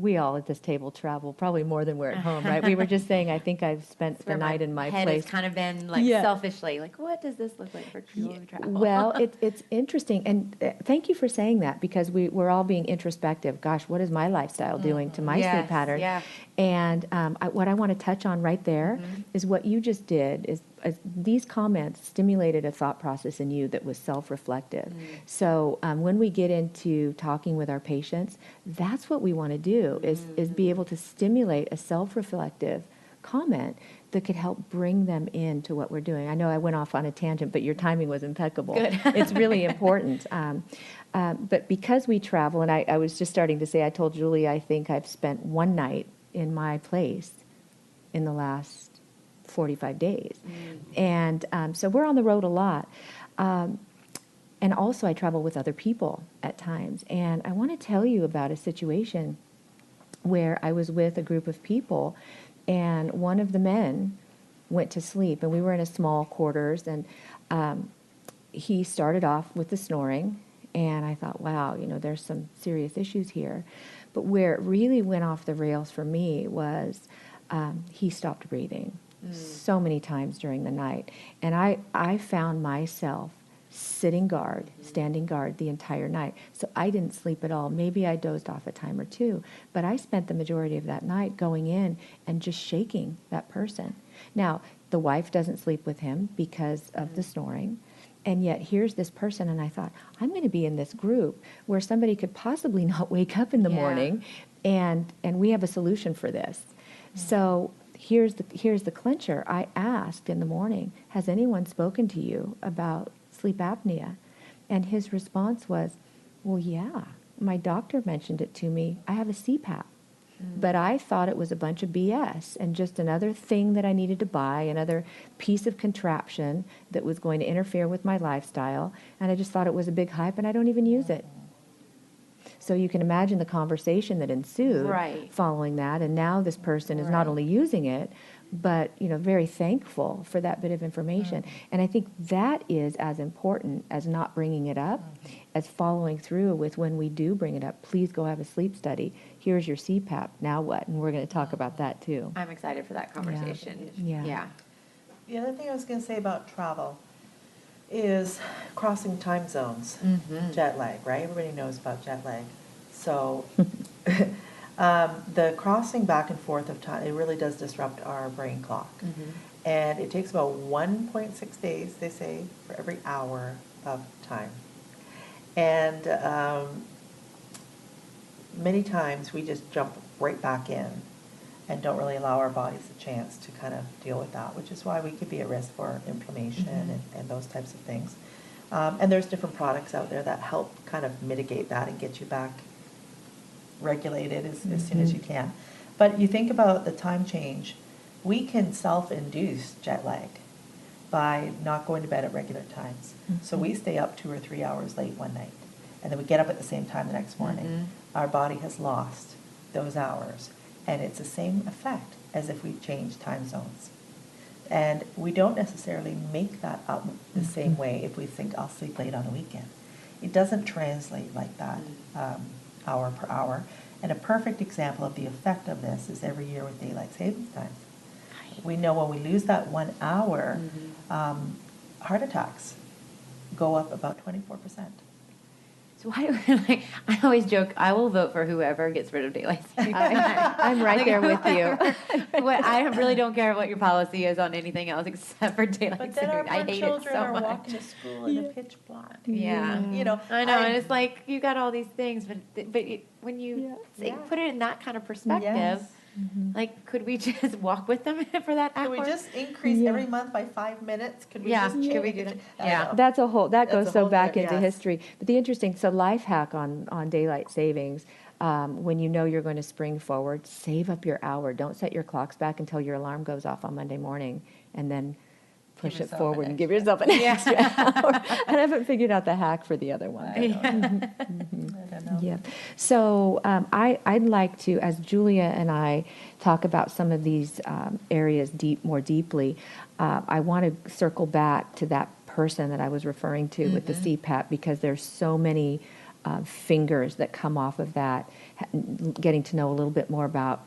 We all at this table travel probably more than we're at home, right? We were just saying, I think I've spent the night in my head place. has kind of been like selfishly, like, what does this look like for people who travel? Well, it's interesting, and thank you for saying that, because we're all being introspective. Gosh, what is my lifestyle doing to my sleep pattern? Yeah. And what I want to touch on right there is what you just did. Is these comments stimulated a thought process in you that was self-reflective. So when we get into talking with our patients, that's what we want to do, is be able to stimulate a self-reflective comment that could help bring them into what we're doing. I know I went off on a tangent, but your timing was impeccable. Good. It's really important. But because we travel, and I was just starting to say, I told Julie, I think I've spent one night in my place in the last 45 days. And so we're on the road a lot. And also I travel with other people at times. And I want to tell you about a situation where I was with a group of people, and one of the men went to sleep, and we were in a small quarters, and he started off with the snoring, and I thought, wow, there's some serious issues here. But where it really went off the rails for me was he stopped breathing so many times during the night. And I found myself sitting guard, standing guard the entire night. So I didn't sleep at all. Maybe I dozed off a time or two, but I spent the majority of that night going in and just shaking that person. Now, the wife doesn't sleep with him because of the snoring. And yet here's this person, and I thought, I'm going to be in this group where somebody could possibly not wake up in the morning, and we have a solution for this. So here's the clincher. I asked in the morning, has anyone spoken to you about sleep apnea? And his response was, well, yeah, my doctor mentioned it to me. I have a CPAP. But I thought it was a bunch of BS and just another thing that I needed to buy, another piece of contraption that was going to interfere with my lifestyle. And I just thought it was a big hype, and I don't even use it. So you can imagine the conversation that ensued following that. And now this person is not only using it, but very thankful for that bit of information. And I think that is as important as not bringing it up, as following through with, when we do bring it up, please go have a sleep study. Here's your CPAP. Now what? And we're going to talk about that too. I'm excited for that conversation. Yeah. The other thing I was going to say about travel is crossing time zones, jet lag, right? Everybody knows about jet lag. So the crossing back and forth of time, it really does disrupt our brain clock. And it takes about 1.6 days, they say, for every hour of time. And many times we just jump right back in and don't really allow our bodies a chance to kind of deal with that, which is why we could be at risk for inflammation and those types of things. And there's different products out there that help kind of mitigate that and get you back regulated as soon as you can. But you think about the time change, we can self-induce jet lag by not going to bed at regular times. So we stay up 2 or 3 hours late one night, and then we get up at the same time the next morning. Our body has lost those hours, and it's the same effect as if we change time zones. And we don't necessarily make that up the same way if we think I'll sleep late on a weekend. It doesn't translate like that, hour per hour. And a perfect example of the effect of this is every year with daylight savings times. We know when we lose that 1 hour, heart attacks go up about 24%. So why do I always joke, I will vote for whoever gets rid of daylight savings. I'm right there with you. I really don't care what your policy is on anything else except for daylight But then savings. our I hate children it so are much. walking to school in a pitch black. Yeah. You know, I know, and it's like you got all these things, but when you put it in that kind of perspective, like, could we just walk with them for that hour? Could we just increase every month by 5 minutes? Could we just could we do that? Yeah. That goes so back into yes. history. But the interesting, so life hack on daylight savings, when you know you're going to spring forward, save up your hour. Don't set your clocks back until your alarm goes off on Monday morning, and then push it forward and give yourself an extra hour. I haven't figured out the hack for the other one. I don't know. Yeah. So I'd like to, as Julia and I talk about some of these areas more deeply, I want to circle back to that person that I was referring to with the CPAP, because there's so many fingers that come off of that, getting to know a little bit more about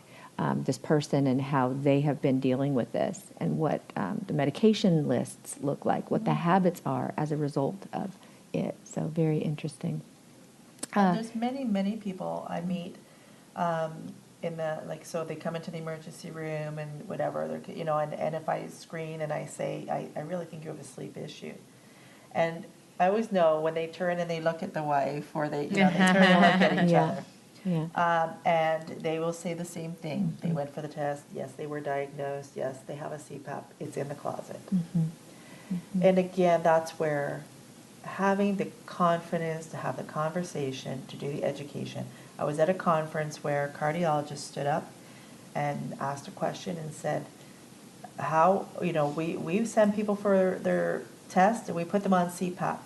this person and how they have been dealing with this, and what the medication lists look like, what the habits are as a result of it. So very interesting. And there's many people I meet in the, like, so they come into the emergency room and whatever, they're, you know, and if I screen and I say, I really think you have a sleep issue. And I always know when they turn and they look at the wife, or they, you know, they turn and look at each other. Yeah. And they will say the same thing. They went for the test. Yes, they were diagnosed. Yes, they have a CPAP. It's in the closet. And again, that's where having the confidence to have the conversation, to do the education. I was at a conference where a cardiologist stood up and asked a question and said, how, you know, we send people for their test and we put them on CPAP.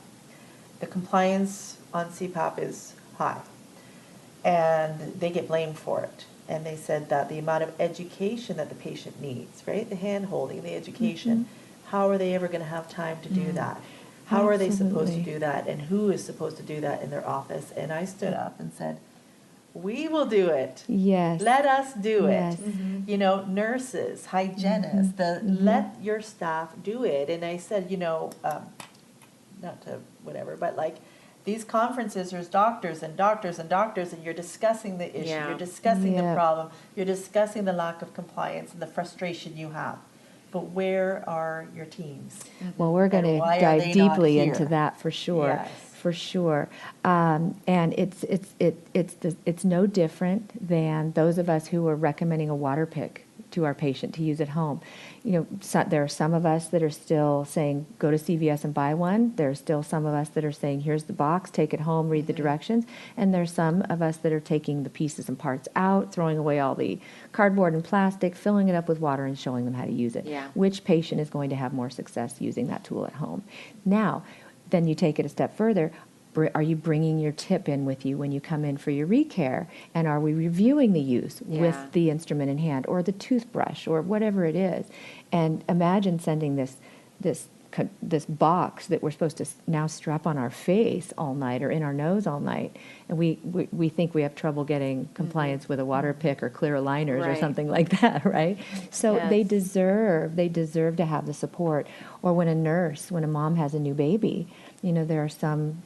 The compliance on CPAP is high, and they get blamed for it. And they said that the amount of education that the patient needs, right? The hand holding, the education, how are they ever going to have time to do that? How are they supposed to do that? And who is supposed to do that in their office? And I stood up and said, we will do it. Yes. Let us do Yes. it. You know, nurses, hygienists, let your staff do it. And I said, you know, not to whatever, but like, these conferences, there's doctors and doctors and doctors, and you're discussing the issue, you're discussing the problem, you're discussing the lack of compliance and the frustration you have. But where are your teams? Well, we're going to dive deeply into that for sure. Yes. For sure. And it's no different than those of us who are recommending a water pick to our patient to use at home. You know, there are some of us that are still saying, go to CVS and buy one. There are still some of us that are saying, here's the box, take it home, read the directions. And there's some of us that are taking the pieces and parts out, throwing away all the cardboard and plastic, filling it up with water and showing them how to use it. Yeah. Which patient is going to have more success using that tool at home? Now, then you take it a step further. Are you bringing your tip in with you when you come in for your recare? And are we reviewing the use with the instrument in hand, or the toothbrush, or whatever it is? And imagine sending this box that we're supposed to now strap on our face all night or in our nose all night, and we think we have trouble getting compliance with a water pick or clear aligners or something like that, right? So they deserve to have the support. Or when a mom has a new baby, you know, there are some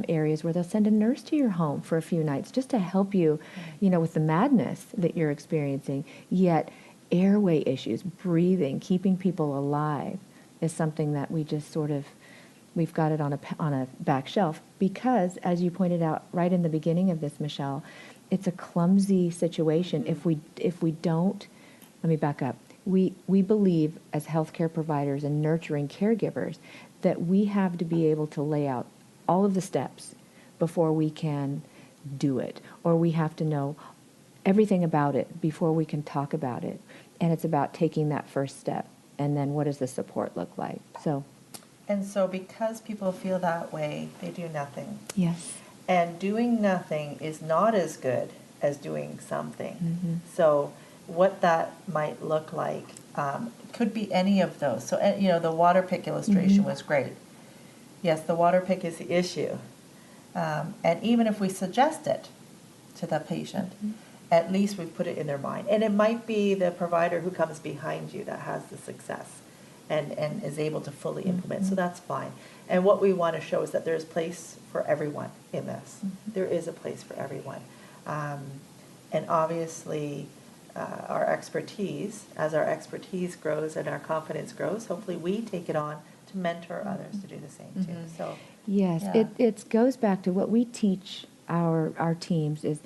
areas where they'll send a nurse to your home for a few nights just to help you, you know, with the madness that you're experiencing. Yet airway issues, breathing, keeping people alive is something that we just sort of, we've got it on a back shelf, because, as you pointed out right in the beginning of this, Michelle, it's a clumsy situation. If we don't, let me back up. We believe as healthcare providers and nurturing caregivers that we have to be able to lay out all of the steps before we can do it, or we have to know everything about it before we can talk about it. And it's about taking that first step, and then what does the support look like? And so because people feel that way, they do nothing. Yes. And doing nothing is not as good as doing something. So what that might look like could be any of those. So, the water pick illustration was great. Yes, the water pick is the issue. And even if we suggest it to the patient, at least we've put it in their mind. And it might be the provider who comes behind you that has the success and is able to fully implement. So that's fine. And what we want to show is that there's place for everyone in this. There is a place for everyone. And obviously, our expertise, as our expertise grows and our confidence grows, hopefully we take it on to mentor others to do the same too. So yes, yeah. it goes back to what we teach our teams is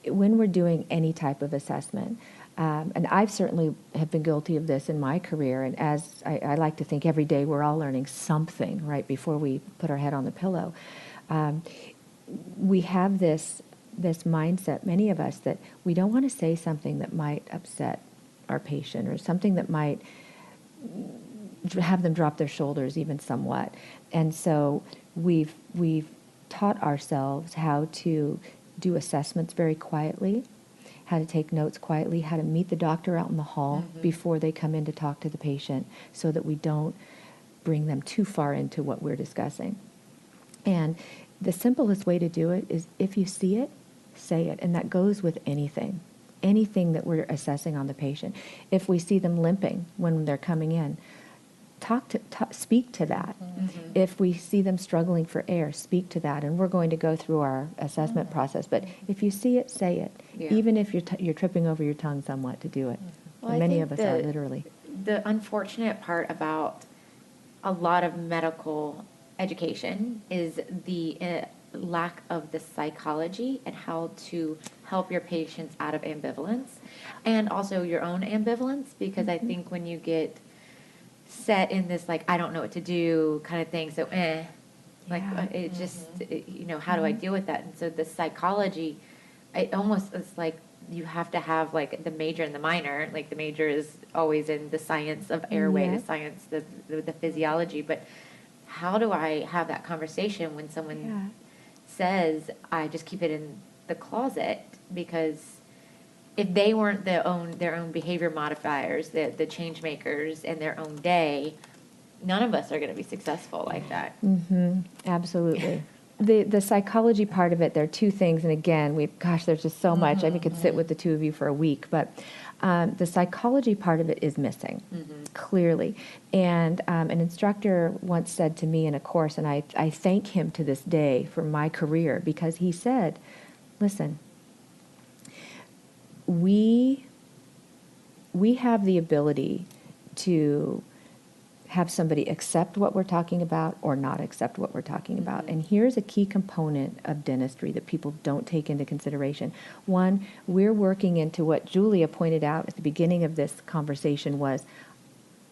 when we're doing any type of assessment. And I've certainly have been guilty of this in my career. And as I like to think every day we're all learning something right before we put our head on the pillow. We have this mindset, many of us, that we don't want to say something that might upset our patient or something that might have them drop their shoulders even somewhat. And so we've taught ourselves how to do assessments very quietly, how to take notes quietly, how to meet the doctor out in the hall before they come in to talk to the patient so that we don't bring them too far into what we're discussing. And the simplest way to do it is if you see it, say it. And that goes with anything that we're assessing on the patient. If we see them limping when they're coming in, speak to that. If we see them struggling for air, speak to that. And we're going to go through our assessment process. But if you see it, say it. Yeah. Even if you're tripping over your tongue somewhat to do it. Well, and many of us are literally. The unfortunate part about a lot of medical education is the lack of the psychology and how to help your patients out of ambivalence, and also your own ambivalence, because I think when you get set in this, like, I don't know what to do kind of thing, so it just, how do I deal with that? And so the psychology, it almost is like you have to have like the major and the minor. Like the major is always in the science of airway, the science, the physiology, but how do I have that conversation when someone says, I just keep it in the closet? Because if they weren't their own behavior modifiers, the change makers in their own day, none of us are going to be successful like that. Absolutely. The psychology part of it, there are two things, and again, there's just so much. I could sit with the two of you for a week, but the psychology part of it is missing, clearly. And an instructor once said to me in a course, and I thank him to this day for my career, because he said, listen, we have the ability to have somebody accept what we're talking about or not accept what we're talking about. And here's a key component of dentistry that people don't take into consideration. One, we're working into what Julia pointed out at the beginning of this conversation was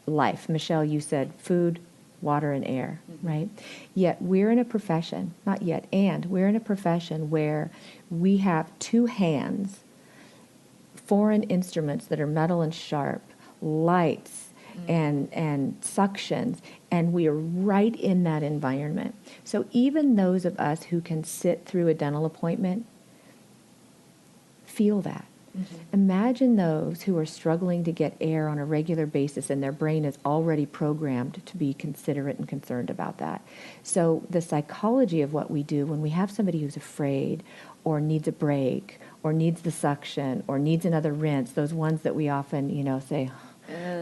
life. Michelle, you said food, water, and air, right? Yet we're in a profession, we're in a profession where we have two hands, foreign instruments that are metal and sharp, lights, and suctions, and we are right in that environment. So even those of us who can sit through a dental appointment feel that. Imagine those who are struggling to get air on a regular basis and their brain is already programmed to be considerate and concerned about that. So the psychology of what we do when we have somebody who's afraid or needs a break or needs the suction or needs another rinse, those ones that we often, say,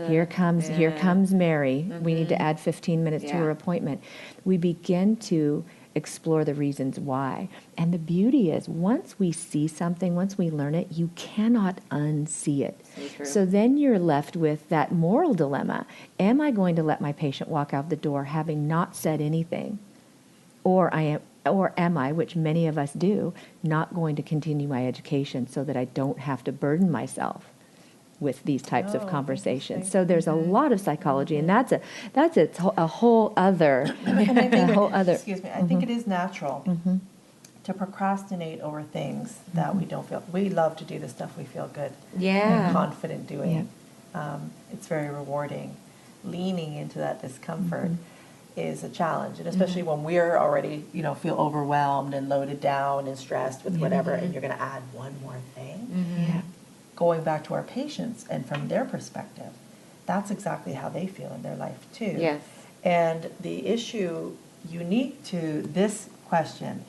here comes Mary. We need to add 15 minutes to her appointment. We begin to explore the reasons why. And the beauty is, once we see something, once we learn it, you cannot unsee it. So then you're left with that moral dilemma. Am I going to let my patient walk out the door having not said anything? Or am I, which many of us do, not going to continue my education so that I don't have to burden myself with these types of conversations? So there's a lot of psychology, and that's a whole other. And I think, excuse me, I think it is natural to procrastinate over things that we don't feel. We love to do the stuff we feel good and confident doing. It's very rewarding. Leaning into that discomfort is a challenge, and especially when we're already, feel overwhelmed and loaded down and stressed with whatever, and you're going to add one more thing. going back to our patients and from their perspective, that's exactly how they feel in their life too. Yes. And the issue unique to this question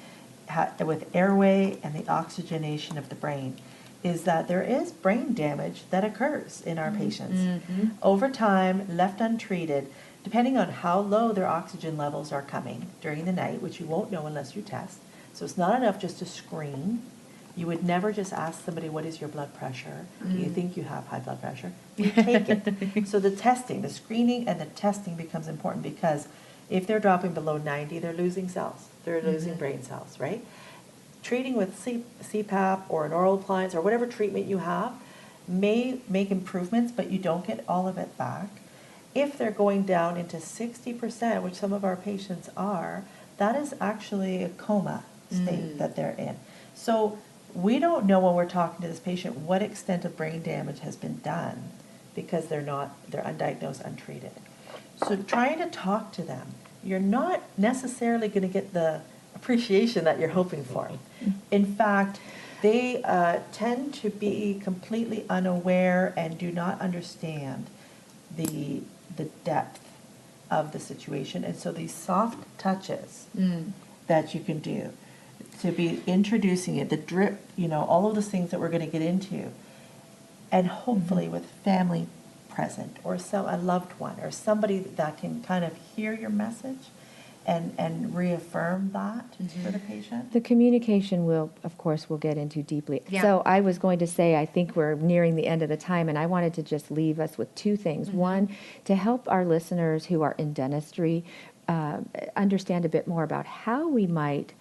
with airway and the oxygenation of the brain is that there is brain damage that occurs in our patients. Over time, left untreated, depending on how low their oxygen levels are coming during the night, which you won't know unless you test. So it's not enough just to screen. You would never just ask somebody, what is your blood pressure? Do you think you have high blood pressure? You take it. So the testing, the screening and the testing becomes important, because if they're dropping below 90, they're losing cells. They're losing brain cells, right? Treating with CPAP or an oral appliance or whatever treatment you have may make improvements, but you don't get all of it back. If they're going down into 60%, which some of our patients are, that is actually a coma state that they're in. So we don't know when we're talking to this patient what extent of brain damage has been done, because they're undiagnosed, untreated. So trying to talk to them, you're not necessarily going to get the appreciation that you're hoping for. In fact, they tend to be completely unaware and do not understand the depth of the situation. And so these soft touches that you can do to be introducing it, the drip, all of those things that we're going to get into, and hopefully with family present or a loved one or somebody that can kind of hear your message and reaffirm that for the patient. The communication we'll get into deeply. Yeah. So I was going to say, I think we're nearing the end of the time, and I wanted to just leave us with two things. One, to help our listeners who are in dentistry understand a bit more about how we might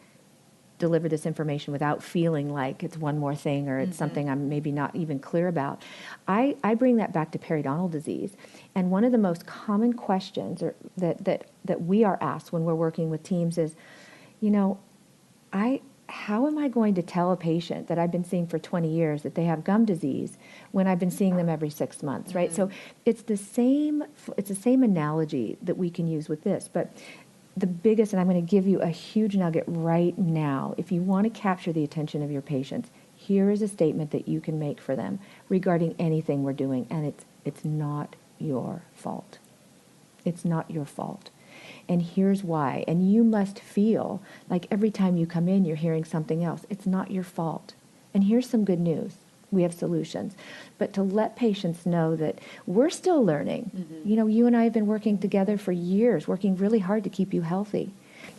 deliver this information without feeling like it's one more thing or it's something I'm maybe not even clear about. I bring that back to periodontal disease. And one of the most common questions that we are asked when we're working with teams is, how am I going to tell a patient that I've been seeing for 20 years that they have gum disease when I've been seeing them every 6 months, right? So it's the same analogy that we can use with this, but the biggest, and I'm going to give you a huge nugget right now, if you want to capture the attention of your patients, here is a statement that you can make for them regarding anything we're doing, and it's not your fault. It's not your fault. And here's why. And you must feel like every time you come in, you're hearing something else. It's not your fault. And here's some good news. We have solutions. But to let patients know that we're still learning. You and I have been working together for years, working really hard to keep you healthy.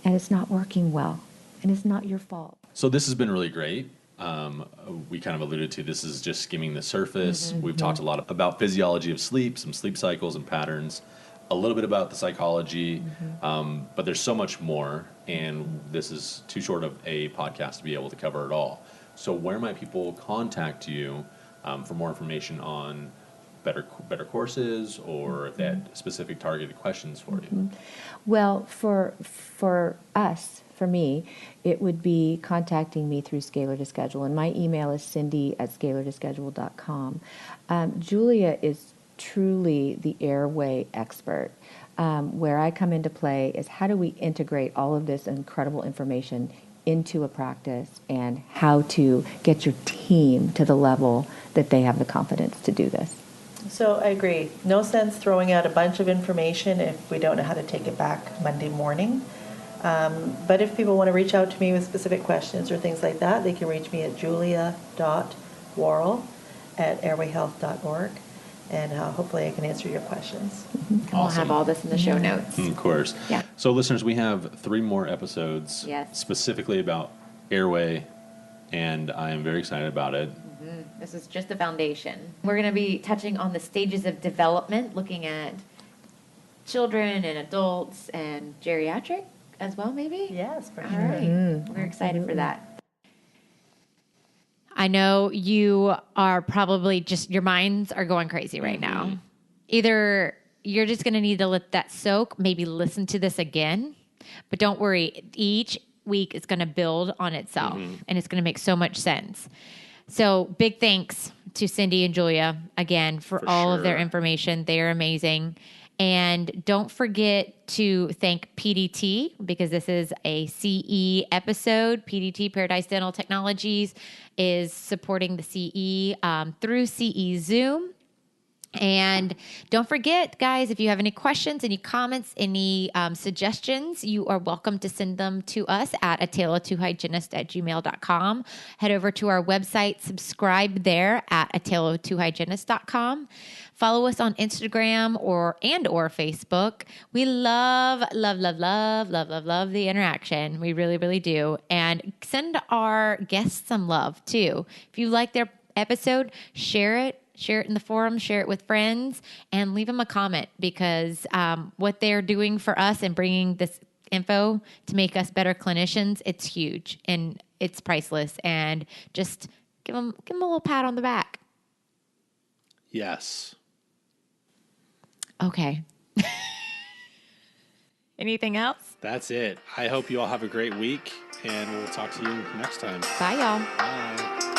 And it's not working well. And it's not your fault. So this has been really great. We kind of alluded to this is just skimming the surface. We've talked a lot about physiology of sleep, some sleep cycles and patterns, a little bit about the psychology, but there's so much more, and this is too short of a podcast to be able to cover it all. So where might people contact you for more information on better courses, or if they had specific targeted questions for you? Well, for us, for me, it would be contacting me through Scalar to Schedule, and my email is Cyndee@scalartoschedule.com. Julia is truly the airway expert. Where I come into play is how do we integrate all of this incredible information into a practice, and how to get your team to the level that they have the confidence to do this. So I agree. No sense throwing out a bunch of information if we don't know how to take it back Monday morning. But if people want to reach out to me with specific questions or things like that, they can reach me at Julia.worrall@airwayhealth.org. And hopefully I can answer your questions. And we'll have all this in the show notes. Of course. Yeah. So listeners, we have 3 more episodes specifically about airway, and I am very excited about it. This is just the foundation. We're going to be touching on the stages of development, looking at children and adults and geriatric as well, maybe? Yes, for All sure. right. We're excited for that. I know you are probably your minds are going crazy right now. Either you're just going to need to let that soak, maybe listen to this again, but don't worry. Each week is going to build on itself, and it's going to make so much sense. So big thanks to Cyndee and Julia again for all of their information. They are amazing. And don't forget to thank PDT, because this is a CE episode. PDT, Paradise Dental Technologies, is supporting the CE through CE Zoom. And don't forget, guys, if you have any questions, any comments, any suggestions, you are welcome to send them to us at ataleoftwohygienist@gmail.com. Head over to our website, subscribe there at ataleoftwohygienist.com. Follow us on Instagram or Facebook. We love the interaction. We really, really do. And send our guests some love too. If you like their episode, share it. Share it in the forum, share it with friends, and leave them a comment, because what they're doing for us and bringing this info to make us better clinicians, it's huge and it's priceless. And just give them a little pat on the back. Yes. Okay. Anything else? That's it. I hope you all have a great week, and we'll talk to you next time. Bye, y'all. Bye.